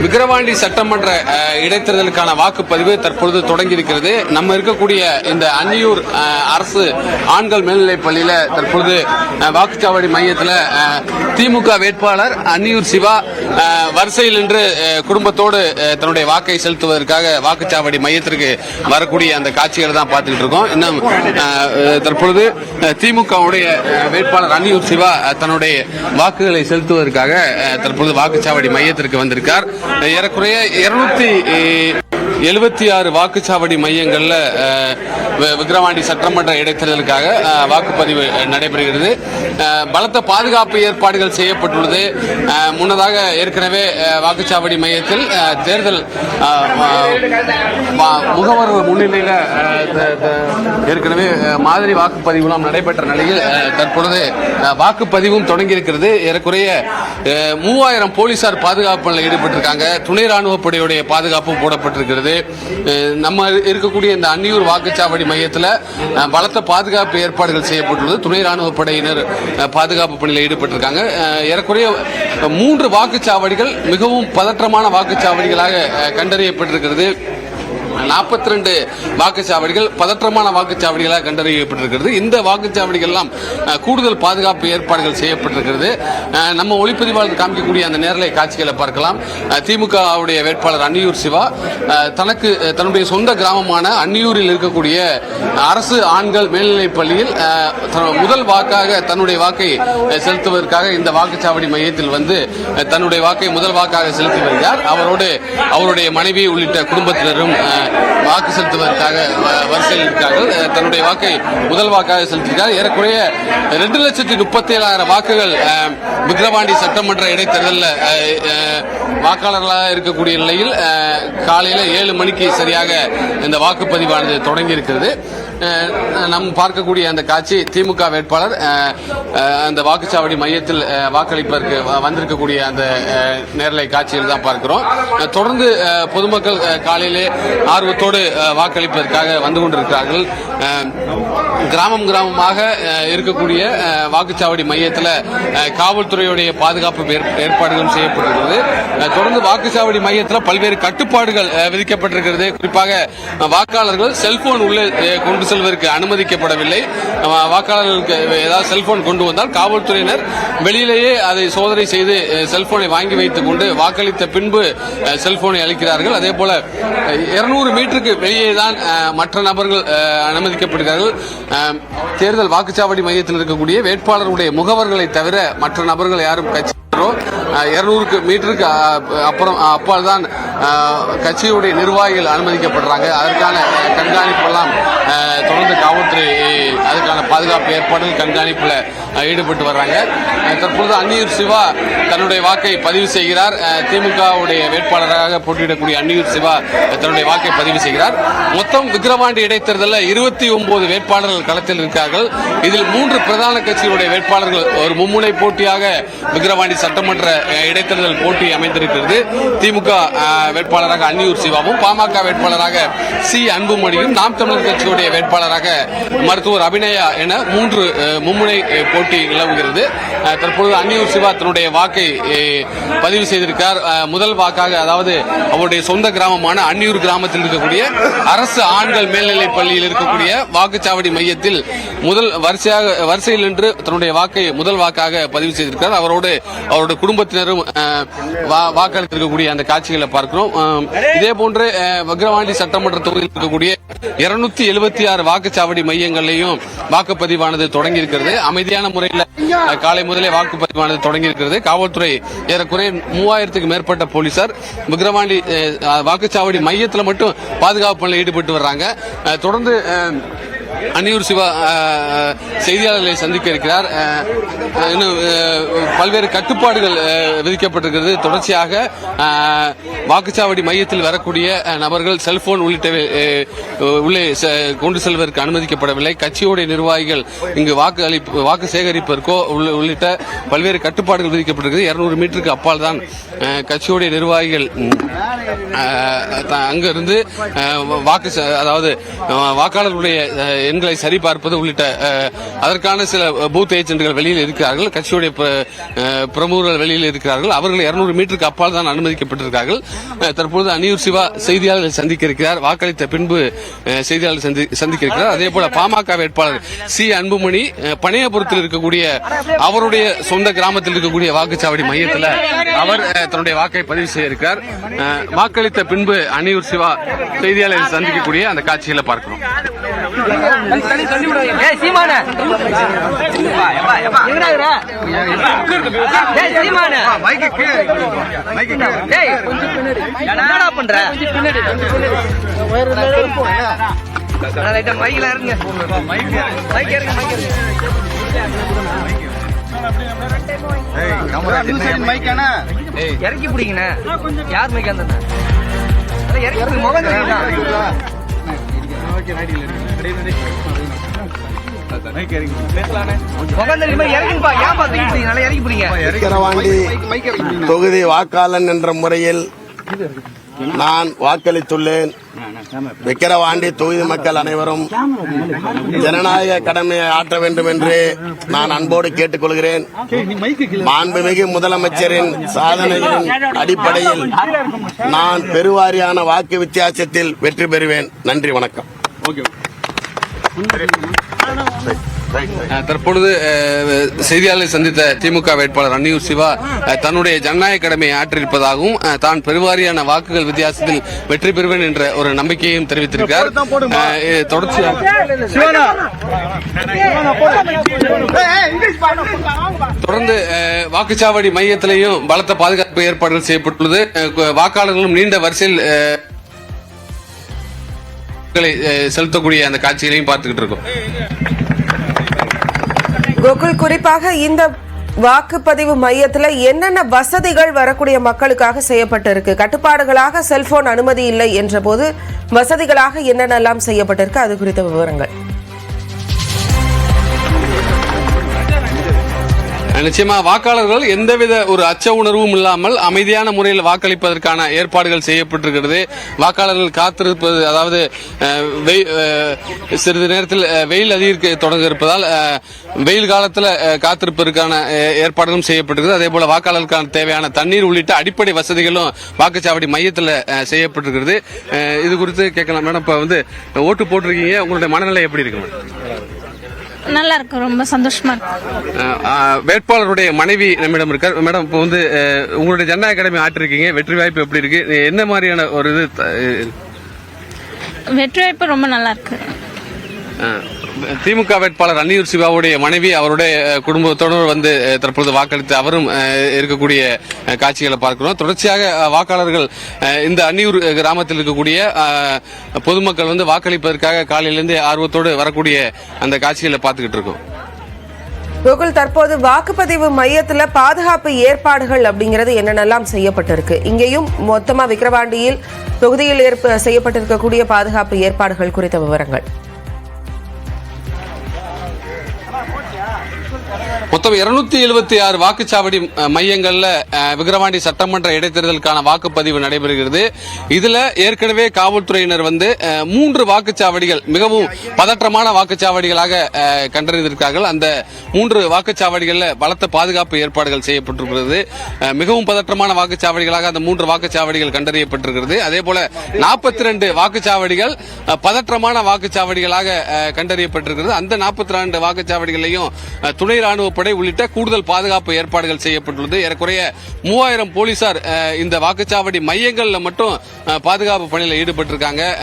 விக்கிரவாண்டி சட்டமன்ற இடைத்தேர்தலுக்கான வாக்குப்பதிவு தற்பொழுது தொடங்கியிருக்கிறது. நம்ம இருக்கக்கூடிய இந்த அன்னியூர் அரசு ஆண்கள் மேல்நிலைப் பள்ளியில தற்பொழுது வாக்குச்சாவடி மையத்தில் திமுக வேட்பாளர் அன்னியூர் சிவா வரிசையில் நின்று குடும்பத்தோடு தன்னுடைய வாக்கை செலுத்துவதற்காக வாக்குச்சாவடி மையத்திற்கு வரக்கூடிய அந்த காட்சிகளை தான் பார்த்துக்கிட்டு இருக்கோம். இன்னும் தற்பொழுது திமுகவுடைய வேட்பாளர் அன்னியூர் சிவா தன்னுடைய வாக்குகளை செலுத்துவதற்காக தற்பொழுது வாக்குச்சாவடி மையத்திற்கு வந்திருக்கார். ஏறக்குறைய 276 வாக்குச்சாவடி மையங்கள்ல விக்கிரவாண்டி சட்டமன்ற இடைத்தேர்தலுக்காக வாக்குப்பதிவு நடைபெறுகிறது. பலத்த பாதுகாப்பு ஏற்பாடுகள் செய்யப்பட்டுள்ளது. முன்னதாக ஏற்கனவே வாக்குச்சாவடி மையத்தில் தேர்தல் முகவர்கள் முன்னிலையில் ஏற்கனவே மாதிரி வாக்குப்பதிவுலாம் நடைபெற்ற நிலையில் தற்பொழுது வாக்குப்பதிவும் தொடங்கியிருக்கிறது. ஏறக்குறைய 3000 போலீசார் பாதுகாப்பில் ஈடுபட்டிருக்காங்க. துணை ராணுவ படையுடைய பாதுகாப்பும் போடப்பட்டிருக்கிறது. நம்ம இருக்கக்கூடிய இந்த அன்னியூர் வாக்குச்சாவடி மையத்தில் பலத்த பாதுகாப்பு ஏற்பாடுகள் செய்யப்பட்டுள்ளது. துணை ராணுவ படையினர் பாதுகாப்பு பணியில் ஈடுபட்டிருக்காங்க. ஏறக்குறைய 3 வாக்குச்சாவடிகள் மிகவும் பதற்றமான வாக்குச்சாவடிகளாக கண்டறியப்பட்டிருக்கிறது. 42 வாக்குச்சாவடிகள் பதற்றமான வாக்குச்சாவடிகளாக கண்டறியப்பட்டிருக்கிறது. இந்த வாக்குச்சாவடிகள் எல்லாம் கூடுதல் பாதுகாப்பு ஏற்பாடுகள் செய்யப்பட்டிருக்கிறது. நம்ம ஒளிப்பதிவாளர் காமிக்கக்கூடிய அந்த நேரலை காட்சிகளை பார்க்கலாம். திமுகவுடைய வேட்பாளர் அன்னியூர் சிவா தன்னுடைய சொந்த கிராமமான அன்னியூரில் இருக்கக்கூடிய அரசு ஆண்கள் மேல்நிலைப் பள்ளியில் முதல் வாக்காக தன்னுடைய வாக்கை செலுத்துவதற்காக இந்த வாக்குச்சாவடி மையத்தில் வந்து தன்னுடைய வாக்கை முதல் வாக்காக செலுத்தி வருகிறார். அவரோடு அவருடைய மனைவி உள்ளிட்ட குடும்பத்தினரும் வாக்கு செலுத்துவதற்காக வரிசையில் இருக்கிறார்கள். தன்னுடைய வாக்கை முதல் வாக்காக செலுத்தியிருக்கிறார். ஏறக்குறைய 2,37,000 வாக்குகள் விக்கிரவாண்டி சட்டமன்ற இடைத்தேர்தலில் வாக்காளர்களாக இருக்கக்கூடிய நிலையில் காலையில் 7 மணிக்கு சரியாக இந்த வாக்குப்பதிவானது தொடங்கி இருக்கிறது. நாம் பார்க்கக்கூடிய அந்த காட்சி திமுக வேட்பாளர் அந்த வாக்குச்சாவடி மையத்தில் வாக்களிப்பதற்கு வந்திருக்கக்கூடிய அந்த நேரலை காட்சியில் தான் பார்க்கிறோம். தொடர்ந்து பொதுமக்கள் காலையிலே ஆர்வத்தோடு வாக்களிப்பதற்காக வந்து கொண்டிருக்கிறார்கள். கிராமமாக இருக்கக்கூடிய வாக்குச்சாவடி மையத்தில் காவல்துறையுடைய பாதுகாப்பு ஏற்பாடுகளும் செய்யப்பட்டிருக்கிறது. தொடர்ந்து வாக்குச்சாவடி மையத்தில் பல்வேறு கட்டுப்பாடுகள் விதிக்கப்பட்டிருக்கிறது. குறிப்பாக வாக்காளர்கள் செல்போன் உள்ளே கொண்டு செல்வதற்கு அனுமதிக்கப்படவில்லை. வாக்காளர்களுக்கு ஏதாவது செல்போன் கொண்டு வந்தால் காவல்துறையினர் வெளியிலேயே அதை சோதனை செய்து செல்போனை வாங்கி வைத்துக் கொண்டு வாக்களித்த பின்பு செல்போனை அளிக்கிறார்கள். அதே போல 200 மீட்டருக்கு வெளியே தான் மற்ற நபர்கள் அனுமதிக்கப்படுகிறார்கள். தேர்தல் வாக்குச்சாவடி மையத்தில் இருக்கக்கூடிய வேட்பாளருடைய முகவர்களை தவிர மற்ற நபர்கள் யாரும் கட்சி 200 மீட்டருக்கு அப்பால் தான் கட்சியுடைய நிர்வாகிகள் அனுமதிக்கப்படுறாங்க. அதற்கான கண்காணிப்பு எல்லாம் தொடர்ந்து காவல்துறை அதுக்கான பாதுகாப்பு ஏற்பாடுகள் கண்காணிப்பில் ஈடுபட்டு வர்றாங்க. தற்போது அன்னியூர் சிவா தன்னுடைய வாக்கை பதிவு செய்கிறார். திமுகவுடைய வேட்பாளராக போட்டியிடக்கூடிய அன்னியூர் சிவா தன்னுடைய வாக்கை பதிவு செய்கிறார். மொத்தம் விக்கிரவாண்டி இடைத்தேர்தலில் 29 வேட்பாளர்கள் களத்தில் இருக்கிறார்கள். இதில் 3 பிரதான கட்சிகளுடைய வேட்பாளர்கள் ஒரு மும்முனை போட்டியாக விக்கிரவாண்டி சட்டமன்ற இடைத்தேர்தல் போட்டி அமைந்திருக்கிறது. திமுக வேட்பாளராக அன்னியூர் சிவாவும், பாமக வேட்பாளராக சி அன்புமணியும், நாம் தமிழர் கட்சியுடைய வேட்பாளராக மருத்துவர் அபிநயா என 3 மும்முனை போட்டி நிலவுகிறது. தற்பொழுது அன்னியூர் சிவா தன்னுடைய வாக்கை பதிவு செய்திருக்கிறார். முதல் வாக்காக, அதாவது அவருடைய சொந்த கிராமமான அன்னியூர் கிராமத்தில் இருக்கக்கூடிய அரசு ஆண்கள் மேல்நிலைப் பள்ளியில் இருக்கக்கூடிய வாக்குச்சாவடி மையத்தில் முதல் வரிசையில் நின்று தன்னுடைய வாக்கை முதல் வாக்காக பதிவு செய்திருக்கிறார். அவருடைய குடும்பத்தினரும் வாக்களித்திருக்கக்கூடிய அந்த காட்சிகளை பார்க்கிறோம். இதே போன்று விக்கிரவாண்டி சட்டமன்ற தொகுதியில் இருக்கக்கூடிய 276 வாக்குச்சாவடி மையங்களையும் வாக்குப்பதிவானது தொடங்கி இருக்கிறது. அமைதியான முறையில் காலை முதலே வாக்குப்பதிவானது தொடங்கி இருக்கிறது. காவல்துறை ஏறக்குறைய 3000க்கும் மேற்பட்ட போலீசார் விக்கிரவாண்டி வாக்குச்சாவடி மையத்தில் மட்டும் பாதுகாப்பு பணியில் ஈடுபட்டு வர்றாங்க. தொடர்ந்து அன்னியூர் சிவா செய்தியாளர்களை சந்திக்க இருக்கிறார். இன்னும் பல்வேறு கட்டுப்பாடுகள் விதிக்கப்பட்டிருக்கிறது. தொடர்ச்சியாக வாக்குச்சாவடி மையத்தில் வரக்கூடிய நபர்கள் செல்போன் உள்ளே கொண்டு செல்வதற்கு அனுமதிக்கப்படவில்லை. கட்சியுடைய நிர்வாகிகள் இங்கு வாக்கு சேகரிப்பதற்கோ உள்ளிட்ட பல்வேறு கட்டுப்பாடுகள் விதிக்கப்பட்டிருக்கிறது. 200 மீட்டருக்கு அப்பால் தான் கட்சியுடைய நிர்வாகிகள் அங்கிருந்து அதாவது வாக்காளர்களுடைய எண்களை சரிபார்ப்பது உள்ளிட்ட அதற்கான சில பூத் ஏஜென்ட்கள் வெளியில் இருக்கிறார்கள். கட்சியுடைய பிரமுகர்கள் வெளியில் இருக்கிறார்கள். அவர்கள் 200 மீட்டருக்கு அப்பால் தான் அனுமதிக்கப்பட்டிருக்கிறார்கள். தற்போது அன்னியூர் சிவா செய்தியாளர்களை சந்திக்க இருக்கிறார். வாக்களித்த பின்பு செய்தியாளர்கள் சந்திக்க இருக்கிறார். அதே போல பாமக வேட்பாளர் சி அன்புமணி பனையபுரத்தில் இருக்கக்கூடிய அவருடைய சொந்த கிராமத்தில் இருக்கக்கூடிய வாக்குச்சாவடி மையத்தில் அவர் தன்னுடைய வாக்கை பதிவு செய்ய இருக்கிறார். வாக்களித்த பின்பு அன்னியூர் சிவா செய்தியாளர்கள் சந்திக்கக்கூடிய அந்த காட்சிகளை பார்க்கிறோம். இறக்கி பிடிங்கண்ணா. யார் மைக்கா இருந்தா இறக்கி முகம் விக்கிரவாண்டி தொகுதி வாக்காளன் என்ற முறையில் நான் வாக்களித்துள்ளேன். விக்கிரவாண்டி தொகுதி மக்கள் அனைவரும் ஜனநாயக கடமையை ஆற்ற வேண்டும் என்று நான் அன்போடு கேட்டுக்கொள்கிறேன். மாண்புமிகு முதலமைச்சரின் சாதனையின் அடிப்படையில் நான் பெருவாரியான வாக்கு வித்தியாசத்தில் வெற்றி பெறுவேன். நன்றி, வணக்கம். தற்பொழுது செய்தியாளர்களை சந்தித்த திமுக வேட்பாளர் அன்னியூர் சிவா தன்னுடைய ஜனநாயக கடமையை ஆற்றியிருப்பதாகவும் தான் பெருவாரியான வாக்குகள் வித்தியாசத்தில் வெற்றி பெறுவேன் என்ற ஒரு நம்பிக்கையையும் தெரிவித்திருக்கிறார். தொடர்ந்து வாக்குச்சாவடி மையத்திலேயும் பலத்த பாதுகாப்பு ஏற்பாடுகள் செய்யப்பட்டுள்ளது. வாக்காளர்களும் நீண்ட வரிசையில் செலுத்தக்கூடிய அந்த காட்சிகளையும் பார்த்துக்கிட்டு இருக்கோம். கோகுல், குறிப்பாக இந்த வாக்குப்பதிவு மையத்தில் என்னென்ன வசதிகள் வரக்கூடிய மக்களுக்காக செய்யப்பட்டிருக்கு? கட்டுப்பாடுகளாக செல்போன் அனுமதி இல்லை என்ற போது வசதிகளாக என்னென்னலாம் செய்யப்பட்டிருக்கு, அது குறித்த விவரங்கள். நிச்சயமா வாக்காளர்கள் எந்தவித ஒரு அச்ச உணர்வும் இல்லாமல் அமைதியான முறையில் வாக்களிப்பதற்கான ஏற்பாடுகள் செய்யப்பட்டிருக்கிறது. வாக்காளர்கள் காத்திருப்பது, அதாவது சிறிது நேரத்தில் வெயில் அதிகரிக்க தொடங்க இருப்பதால் வெயில் காலத்தில் காத்திருப்பதற்கான ஏற்பாடுகளும் செய்யப்பட்டிருக்கிறது. அதே போல வாக்காளர்களுக்கான தேவையான தண்ணீர் உள்ளிட்ட அடிப்படை வசதிகளும் வாக்குச்சாவடி மையத்தில் செய்யப்பட்டிருக்கிறது. இது குறித்து கேட்கலாம் மேடம். இப்ப ஓட்டு போட்டிருக்கீங்க, உங்களுடைய மனநிலை எப்படி இருக்கு? நல்லா இருக்கு, ரொம்ப சந்தோஷமா இருக்கு. வேட்பாளருடைய மனைவி நம்மிடம் இருக்கார். மேடம், இப்போ உங்களுடைய ஜனநாயக கடமை ஆற்றிருக்கீங்க, வெற்றி வாய்ப்பு எப்படி இருக்கு? என்ன மாதிரியான ஒரு இது? வெற்றி வாய்ப்பு ரொம்ப நல்லா இருக்கு. திமுக வேட்பாளர் அன்னியூர் சிவாவுடைய மனைவி அவருடைய குடும்பத்தோடு தற்போது வாக்களித்து அவரும் இருக்கக்கூடிய காட்சிகளை பார்க்கிறோம். தொடர்ச்சியாக வாக்காளர்கள் இந்த அன்னியூர் கிராமத்தில் இருக்கக்கூடிய பொதுமக்கள் வாக்களிப்பதற்காக காலையிலிருந்து ஆர்வத்தோடு வரக்கூடிய அந்த காட்சிகளை பார்த்துக்கிட்டு இருக்கோம். கோகுல், தற்போது வாக்குப்பதிவு மையத்தில் பாதுகாப்பு ஏற்பாடுகள் அப்படிங்கிறது என்னென்னலாம் செய்யப்பட்டிருக்கு? இங்கேயும் மொத்தமா விக்கிரவாண்டியில் தொகுதியில் செய்யப்பட்டிருக்கக்கூடிய பாதுகாப்பு ஏற்பாடுகள் குறித்த விவரங்கள். மொத்தம் 276 வாக்குச்சாவடி மையங்கள்ல விக்கிரவாண்டி சட்டமன்ற இடைத்தேர்தலுக்கான வாக்குப்பதிவு நடைபெறுகிறது. இதுல ஏற்கனவே காவல்துறையினர் 3 வாக்குச்சாவடிகள் மிகவும் பதற்றமான வாக்குச்சாவடிகளாக கண்டறிந்திருக்கிறார்கள். அந்த 3 வாக்குச்சாவடிகள்ல பலத்த பாதுகாப்பு ஏற்பாடுகள் செய்யப்பட்டிருக்கிறது. மிகவும் பதற்றமான வாக்குச்சாவடிகளாக அந்த 3 வாக்குச்சாவடிகள் கண்டறியப்பட்டிருக்கிறது. அதே போல 42 வாக்குச்சாவடிகள் பதற்றமான வாக்குச்சாவடிகளாக கண்டறியப்பட்டிருக்கிறது. அந்த 42 வாக்குச்சாவடிகளையும் துணை ராணுவ படை உள்ளிட்ட கூடுதல் பாதுகாப்பு ஏற்பாடுகள் செய்யப்பட்டுள்ளது. ஏறக்குறைய 3000 போலீசார் இந்த வாக்குச்சாவடி மையங்கள்ல மட்டும் பாதுகாப்பு பணியில் ஈடுபட்டிருக்காங்க.